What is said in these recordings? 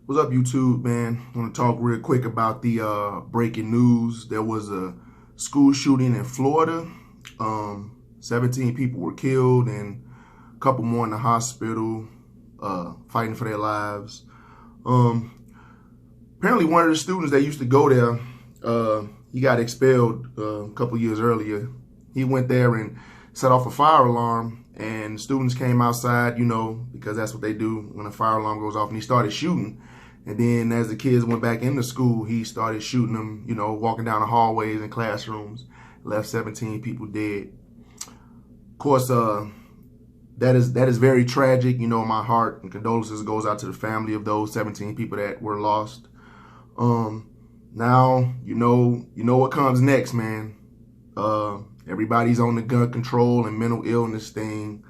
What's up, YouTube, man? I want to talk real quick about the breaking news. There was a school shooting in Florida. 17 people were killed and a couple more in the hospital, fighting for their lives. Um, Apparently, one of the students that used to go there, he got expelled a couple years earlier. He went there and set off a fire alarm, and students came outside, because that's what they do when a fire alarm goes off, and he started shooting. And then as the kids went back into school, he started shooting them, walking down the hallways and classrooms, left 17 people dead. Of course, that is very tragic. My heart and condolences goes out to the family of those 17 people that were lost. Now, you know what comes next, man. Everybody's on the gun control and mental illness thing.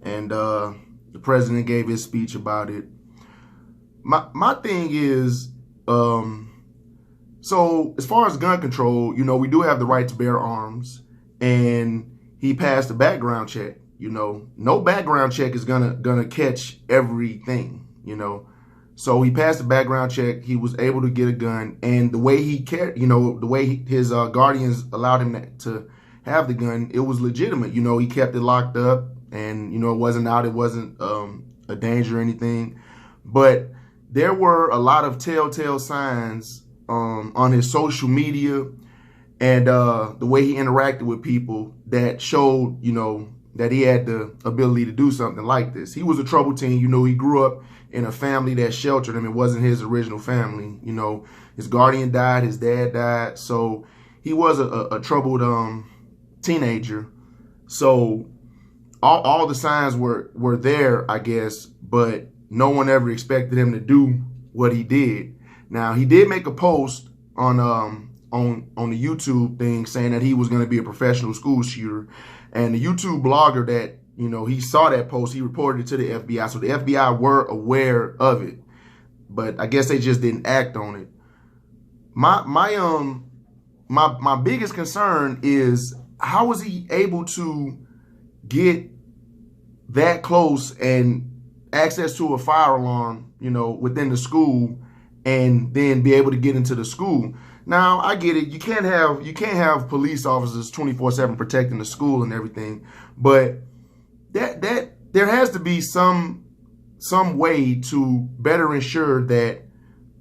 And the president gave his speech about it. My thing is, so as far as gun control, we do have the right to bear arms, and he passed a background check. No background check is gonna catch everything. So he passed the background check. He was able to get a gun, and the way he cared, the way his guardians allowed him to have the gun, it was legitimate. He kept it locked up, and it wasn't out. It wasn't a danger or anything, but there were a lot of telltale signs on his social media and the way he interacted with people that showed, that he had the ability to do something like this. He was a troubled teen. He grew up in a family that sheltered him. It wasn't his original family. His guardian died, his dad died. So he was a troubled teenager. So all the signs were there, I guess, but no one ever expected him to do what he did. Now, he did make a post on the YouTube thing saying that he was going to be a professional school shooter. And the YouTube blogger that, he saw that post, he reported it to the FBI. So the FBI were aware of it, but I guess they just didn't act on it. My biggest concern is, how was he able to get that close and access to a fire alarm, within the school, and then be able to get into the school? Now, I get it. You can't have police officers 24/7 protecting the school and everything, but that there has to be some way to better ensure that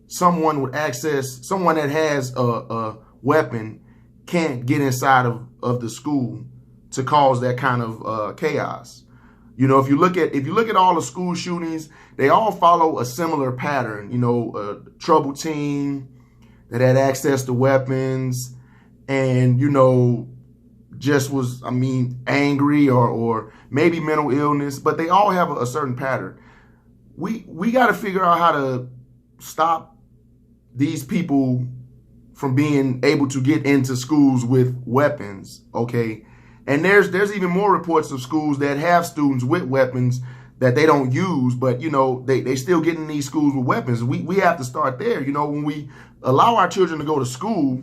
someone that has a weapon can't get inside of the school to cause that kind of chaos. If you look at all the school shootings, they all follow a similar pattern. A troubled teen that had access to weapons and, just was, angry or maybe mental illness, but they all have a certain pattern. We got to figure out how to stop these people from being able to get into schools with weapons, okay? And there's even more reports of schools that have students with weapons that they don't use, but, they still get in these schools with weapons. We have to start there. When we allow our children to go to school,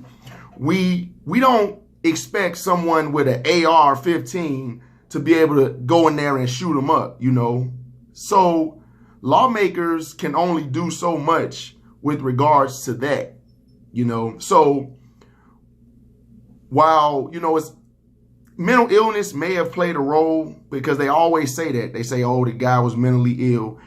we don't expect someone with an AR-15 to be able to go in there and shoot them up, So lawmakers can only do so much with regards to that, So while, it's mental illness may have played a role, because they always say that. They say, oh, the guy was mentally ill.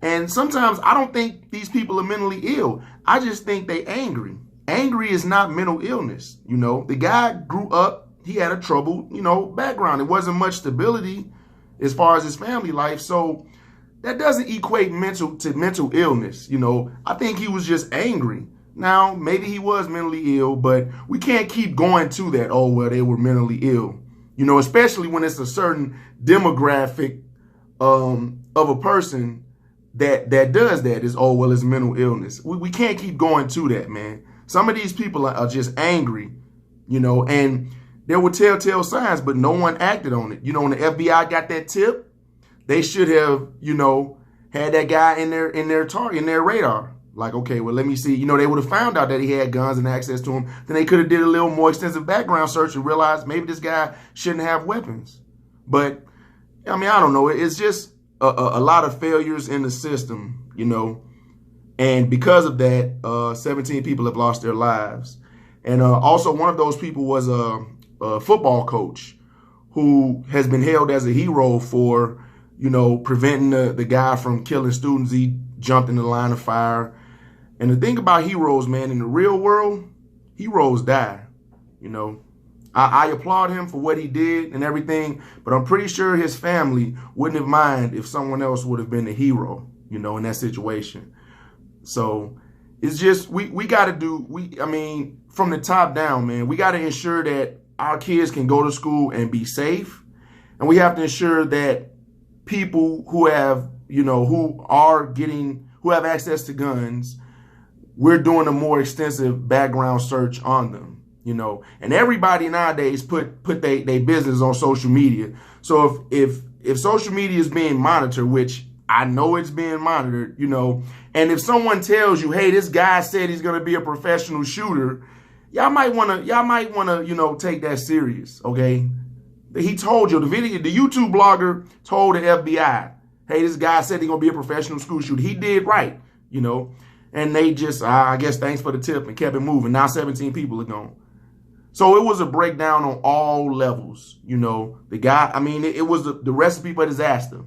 And sometimes I don't think these people are mentally ill. I just think they angry. Angry is not mental illness. The guy grew up, he had a troubled, background. It wasn't much stability as far as his family life. So that doesn't equate mental illness. I think he was just angry. Now, maybe he was mentally ill, but we can't keep going to that. Oh, well, they were mentally ill. Especially when it's a certain demographic of a person that does that, is, oh, well, it's mental illness. We can't keep going to that, man. Some of these people are just angry, and there were telltale signs, but no one acted on it. When the FBI got that tip, they should have, had that guy in their radar. Like, okay, well, let me see. They would have found out that he had guns and access to them. Then they could have did a little more extensive background search and realized maybe this guy shouldn't have weapons. But, I don't know. It's just a lot of failures in the system, And because of that, 17 people have lost their lives. And also one of those people was a football coach who has been hailed as a hero for, preventing the guy from killing students. He jumped in the line of fire. And the thing about heroes, man, in the real world, heroes die. I applaud him for what he did and everything, but I'm pretty sure his family wouldn't have minded if someone else would have been the hero, in that situation. So it's just, we got to from the top down, man, we got to ensure that our kids can go to school and be safe. And we have to ensure that people who have, who have access to guns, we're doing a more extensive background search on them. And everybody nowadays put their business on social media. So if social media is being monitored, which I know it's being monitored, and if someone tells you, hey, this guy said he's going to be a professional shooter, y'all might want to, take that serious. Okay. He told you, the YouTube blogger told the FBI, hey, this guy said he's going to be a professional school shooter. He did right, and they just, I guess, thanks for the tip, and kept it moving. Now 17 people are gone. So it was a breakdown on all levels. The guy, it was the recipe for disaster.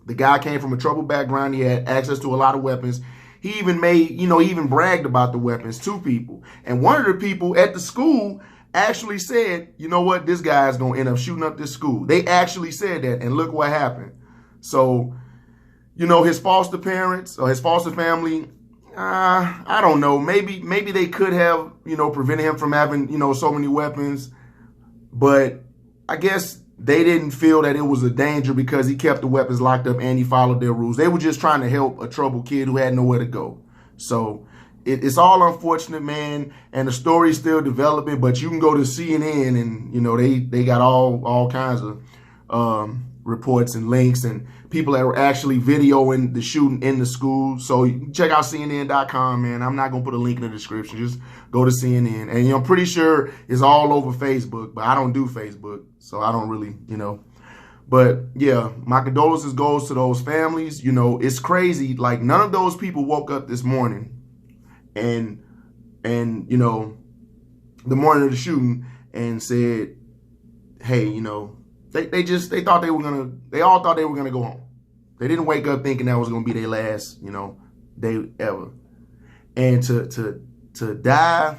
The guy came from a troubled background. He had access to a lot of weapons. He even he even bragged about the weapons to people. And one of the people at the school actually said, you know what, this guy's going to end up shooting up this school. They actually said that, and look what happened. So, his foster parents or his foster family, I don't know. Maybe they could have, prevented him from having, so many weapons. But I guess they didn't feel that it was a danger because he kept the weapons locked up and he followed their rules. They were just trying to help a troubled kid who had nowhere to go. So it's all unfortunate, man. And the story's still developing, but you can go to CNN and, they got all kinds of reports and links and people that were actually videoing the shooting in the school. So you can check out CNN.com, man. I'm not going to put a link in the description. Just go to CNN. And, I'm pretty sure it's all over Facebook, but I don't do Facebook. So I don't really, But, yeah, my condolences goes to those families. It's crazy. Like, none of those people woke up this morning and the morning of the shooting and said, hey, they thought they all thought they were going to go home. They didn't wake up thinking that was going to be their last, day ever. And to die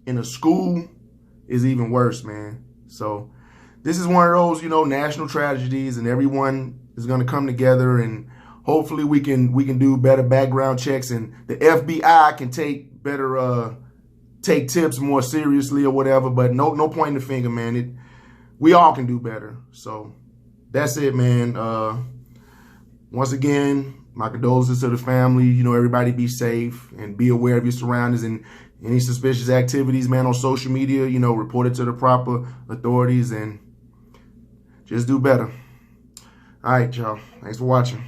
in a school is even worse, man. So this is one of those, national tragedies, and everyone is going to come together, and hopefully we can do better background checks, and the FBI can take tips more seriously or whatever. But no pointing the finger, man. We all can do better. So that's it, man. Once again, my condolences to the family. Everybody be safe and be aware of your surroundings, and any suspicious activities, man, on social media, report it to the proper authorities and just do better. All right, y'all. Thanks for watching.